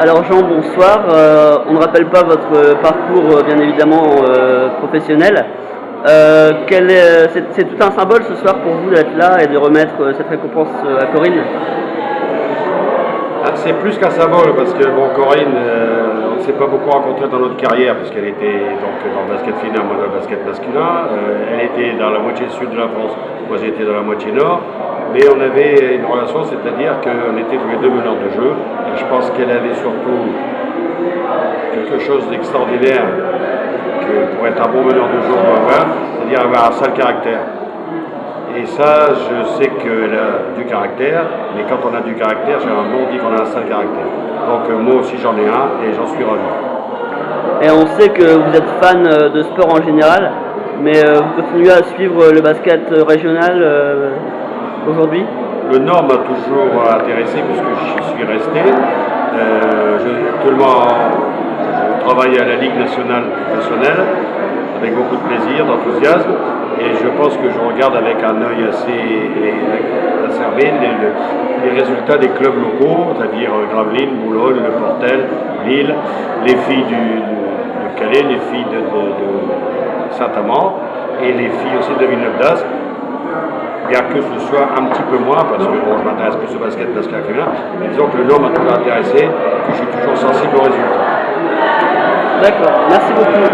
Alors Jean, bonsoir. On ne rappelle pas votre parcours, bien évidemment, professionnel. C'est tout un symbole ce soir pour vous d'être là et de remettre cette récompense à Corinne. C'est plus qu'un symbole parce que Corinne, on ne s'est pas beaucoup rencontré dans notre carrière parce qu'elle était donc dans le basket féminin, moi dans le basket masculin. Elle était dans la moitié sud de la France, moi j'étais dans la moitié nord. Mais on avait une relation, c'est-à-dire qu'on était tous les deux meneurs de jeu. Et je pense qu'elle avait surtout quelque chose d'extraordinaire que pour être un bon meneur de jeu on doit avoir, c'est-à-dire avoir un sale caractère. Et ça, je sais qu'elle a du caractère, mais quand on a du caractère, généralement on dit qu'on a un sale caractère. Donc moi aussi j'en ai un et j'en suis ravi. Et on sait que vous êtes fan de sport en général, mais vous continuez à suivre le basket régional aujourd'hui? Le Nord m'a toujours intéressé puisque j'y suis resté. Je travaille à la Ligue nationale professionnelle avec beaucoup de plaisir, d'enthousiasme. Et je pense que je regarde avec un œil assez acerbe les résultats des clubs locaux, c'est-à-dire Gravelines, Boulogne, Le Portel, Lille, les filles de Calais, les filles de Saint-Amand et les filles aussi de Villeneuve-d'Ascq. Bien que ce soit un petit peu moins, parce que je m'intéresse plus au basket qu'à la féminin, mais disons que le Nord m'a toujours intéressé et que je suis toujours sensible aux résultats. D'accord, merci beaucoup.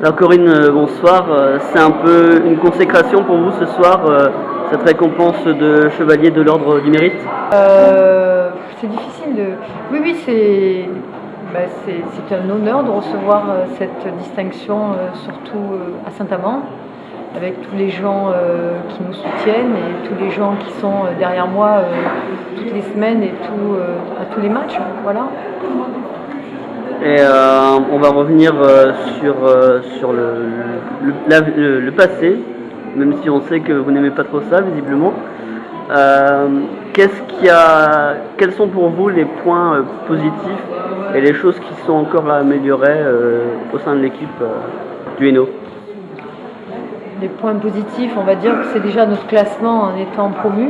Alors Corinne, bonsoir. C'est un peu une consécration pour vous ce soir, cette récompense de chevalier de l'ordre du mérite? C'est difficile de... Oui, c'est un honneur de recevoir cette distinction, surtout à Saint-Amand, avec tous les gens qui nous soutiennent et tous les gens qui sont derrière moi toutes les semaines et à tous les matchs. Voilà. Et on va revenir sur le passé, même si on sait que vous n'aimez pas trop ça, visiblement. Quels sont pour vous les points positifs et les choses qui sont encore à améliorer au sein de l'équipe du Hainaut? Les points positifs, on va dire que c'est déjà notre classement en étant promu.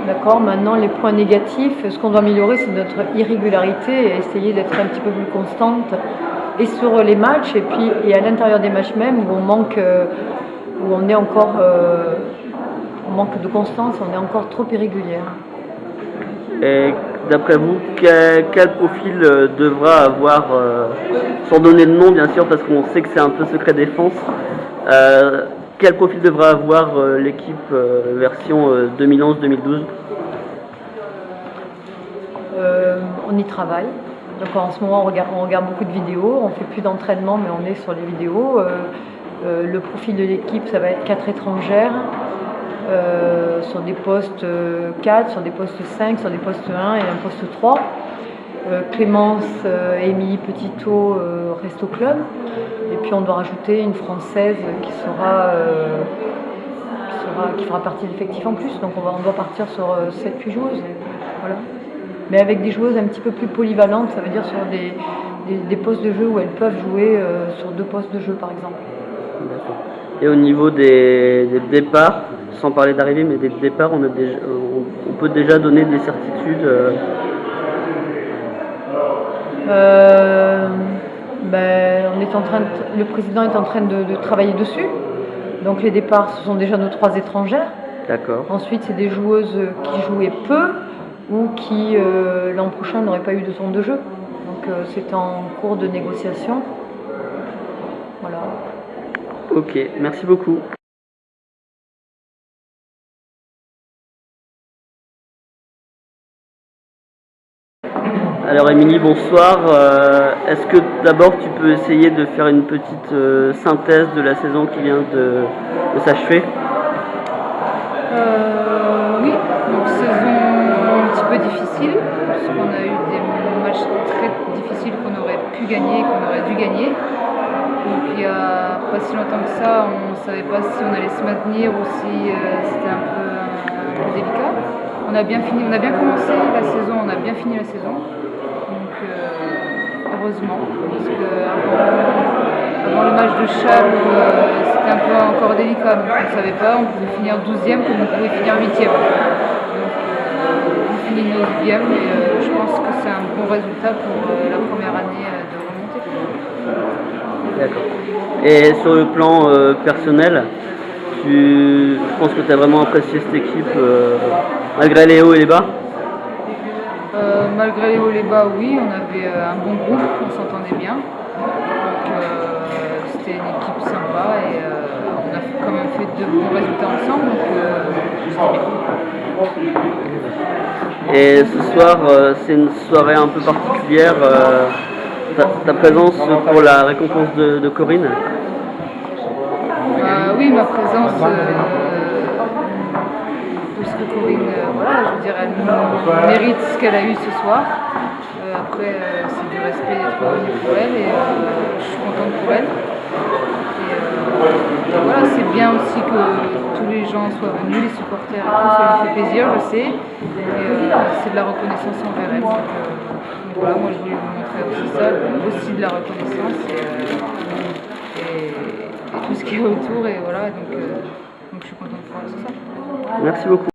D'accord. Maintenant, les points négatifs, ce qu'on doit améliorer, c'est notre irrégularité et essayer d'être un petit peu plus constante et sur les matchs et à l'intérieur des matchs même où on manque de constance, on est encore trop irrégulière. Et d'après vous, quel profil devra avoir, sans donner de nom bien sûr, parce qu'on sait que c'est un peu secret défense, quel profil devra avoir l'équipe version 2011-2012? On y travaille. Donc en ce moment, on regarde beaucoup de vidéos. On ne fait plus d'entraînement, mais on est sur les vidéos. Le profil de l'équipe, ça va être 4 étrangères sur des postes 4, sur des postes 5, sur des postes 1 et un poste 3. Clémence, Émilie Petitot reste au club. Et puis on doit rajouter une Française qui fera partie de l'effectif en plus. Donc on doit partir sur 7-8 joueuses. Voilà. Mais avec des joueuses un petit peu plus polyvalentes, ça veut dire sur des postes de jeu où elles peuvent jouer sur 2 postes de jeu par exemple. D'accord. Et au niveau des départs, sans parler d'arrivée, mais des départs, on peut déjà donner des certitudes le président est en train de travailler dessus. Donc les départs, ce sont déjà nos 3 étrangères. D'accord. Ensuite, c'est des joueuses qui jouaient peu ou qui l'an prochain n'auraient pas eu de temps de jeu. Donc c'est en cours de négociation. Voilà. Ok, merci beaucoup. Alors Émilie, bonsoir. Est-ce que d'abord tu peux essayer de faire une petite synthèse de la saison qui vient de s'achever? Oui, donc saison un petit peu difficile, parce qu'on a eu des matchs très difficiles qu'on aurait pu gagner, qu'on aurait dû gagner. Donc il n'y a pas si longtemps que ça, on ne savait pas si on allait se maintenir ou si c'était un peu délicat. On a bien commencé la saison, on a bien fini la saison. Donc heureusement, parce qu'avant le match de Châles, c'était un peu encore délicat, donc on ne savait pas, on pouvait finir 12e comme on pouvait finir 8e. Donc on finit 9e et je pense pense que c'est un bon résultat pour la première année de remontée. D'accord. Et sur le plan personnel, je pense que tu as vraiment apprécié cette équipe malgré les hauts et les bas? Malgré les hauts et les bas, oui, on avait un bon groupe, on s'entendait bien. Donc c'était une équipe sympa et on a quand même fait de bons résultats ensemble, donc c'était bien. Et ce soir, c'est une soirée un peu particulière. Ta présence pour la récompense de Corinne? Oui, ma présence, parce que Corinne, voilà, je veux dire, elle mérite ce qu'elle a eu ce soir. Après, c'est du respect d'être venu pour elle et je suis contente pour elle. Et voilà, c'est bien aussi que tous les gens soient venus, les supporters et tout, ça lui fait plaisir, je sais. Et c'est de la reconnaissance envers elle. Donc voilà, moi je voulais vous montrer aussi ça, aussi de la reconnaissance et tout ce qui est autour. Et voilà, donc je suis contente pour elle ce soir. Merci beaucoup.